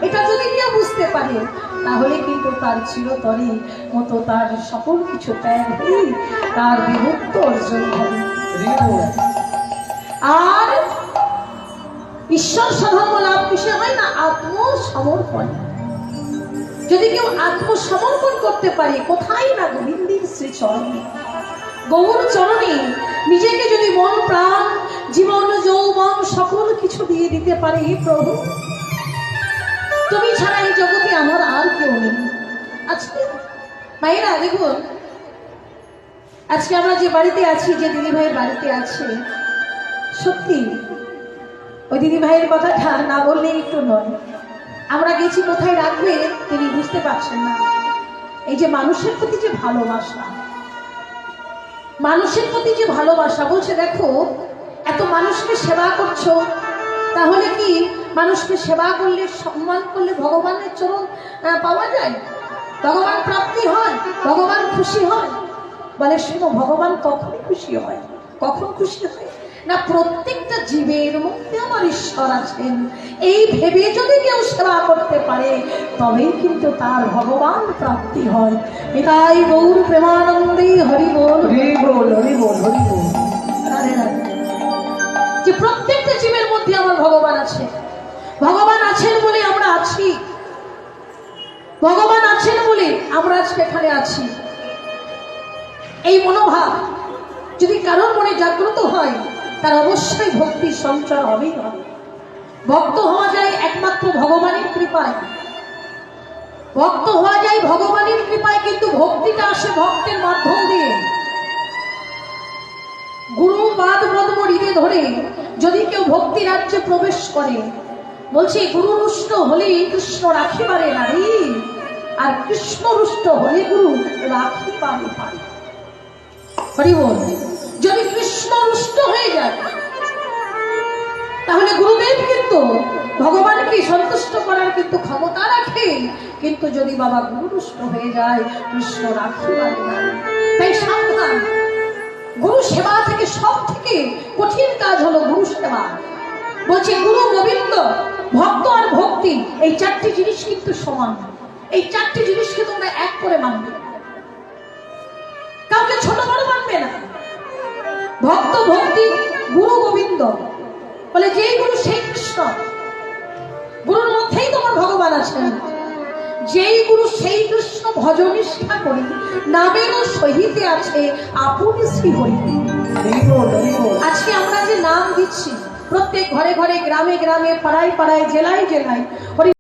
এটা যদি কেউ বুঝতে পারে তাহলে কিন্তু তার চিরতরে মতো তার সকল কিছু ত্যাগ হয়ে তার বিভক্ত অর্জন হবে। আর ঈশ্বর সাধন লাভ কিসে হয় না? আত্মসমর্পণ। যদি কেউ আত্মসমর্পণ করতে পারে, কোথায় না গোবিন্দের শ্রী চরণে, গৌর চরণে নিজেকে যদি মন প্রাণ জীবন যৌবন সকল কিছু দিয়ে দিতে পারে, প্রভু তুমি ছাড়া এই জগতে আমার আর কেউ নেই। আজকে মায়েরা দেখুন, আজকে আমরা যে বাড়িতে আছি, যে দিদি ভাইয়ের বাড়িতে আছে, সত্যি ওই দিদি ভাইয়ের কথাটা না বললে একটু নয়। আমরা গেছি কোথায় রাখবে তিনি বুঝতে পারছেন না। এই যে মানুষের প্রতি যে ভালোবাসা, মানুষের প্রতি যে ভালোবাসা, বলছে দেখো এত মানুষকে সেবা করছো, তাহলে কি মানুষকে সেবা করলে সম্মান করলে ভগবানের চরণ পাওয়া যায়, ভগবান প্রাপ্তি হয়, ভগবান খুশি হয়? বলে শুনো, ভগবান কখনই খুশি হয়। কখন খুশি হয় না? প্রত্যেকটা জীবের মধ্যে আমার ঈশ্বর আছেন, এই ভেবে যদি কেউ সেবা করতে পারে তবেই কিন্তু তার ভগবান প্রাপ্তি হয়। এটাই গৌর প্রেমানন্দে হরি বল, হরি বল, হরি বল, হরি বল। যে প্রত্যেকটা জীবের মধ্যে আমার ভগবান আছে, ভগবান আছেন বলে আমরা আছি, ভগবান আছেন বলে আমরা আজকে এখানে আছি। এই মনোভাব যদি কারোর মনে জাগ্রত হয়, তার অবশ্যই ভক্তির সঞ্চার হবেই হবে। ভক্ত হওয়া যায় একমাত্র ভগবানের কৃপায়, ভক্ত হওয়া যায় ভগবানের কৃপায়, কিন্তু ভক্তিটা আসে ভক্তের মাধ্যম দিয়ে। গুরু পাদ পদ্ম হৃদয়ে ধরে যদি কেউ ভক্তি রাজ্যে প্রবেশ করে, বলছে গুরু রুষ্ট হলে কৃষ্ণ রাখিবারে নারী, আর কৃষ্ণ রুষ্ট হলে গুরু রাখিবারে পারে। হরি বল। যদি কৃষ্ণ রুষ্ট হয়ে যায় তাহলে গুরুদেব কিন্তু ভগবানকে সন্তুষ্ট করার কিন্তু ক্ষমতা রাখে, কিন্তু যদি বাবা গুরু রুষ্ট হয়ে যায় কৃষ্ণ রাখিবারে নারী। তাই সাবধান, গুরু সেবা থেকে সব থেকে কঠিন কাজ হলো গুরু সেবা। বলছে গুরু গোবিন্দ ভক্ত আর ভক্তি এই চারটি জিনিস কিন্তু সমান। এই চারটি জিনিসকে তোমরা এক করে মানবে, কাউকে ছোট বড় মানবে না। ভক্ত ভক্তি গুরু গোবিন্দ, বলে যেই গুরু সেই কৃষ্ণ, গুরুর মধ্যেই তোমার ভগবান আছেন। যেই গুরু সেই কৃষ্ণ ভজনিষ্ঠা করি, নামেরও সহিতে আছে আপনি শ্রী হরি। আজকে আমরা যে নাম দিচ্ছি, প্রত্যেক ঘরে ঘরে গ্রামে গ্রামে পাড়ায় পাড়ায় জেলায় জেলায় হরি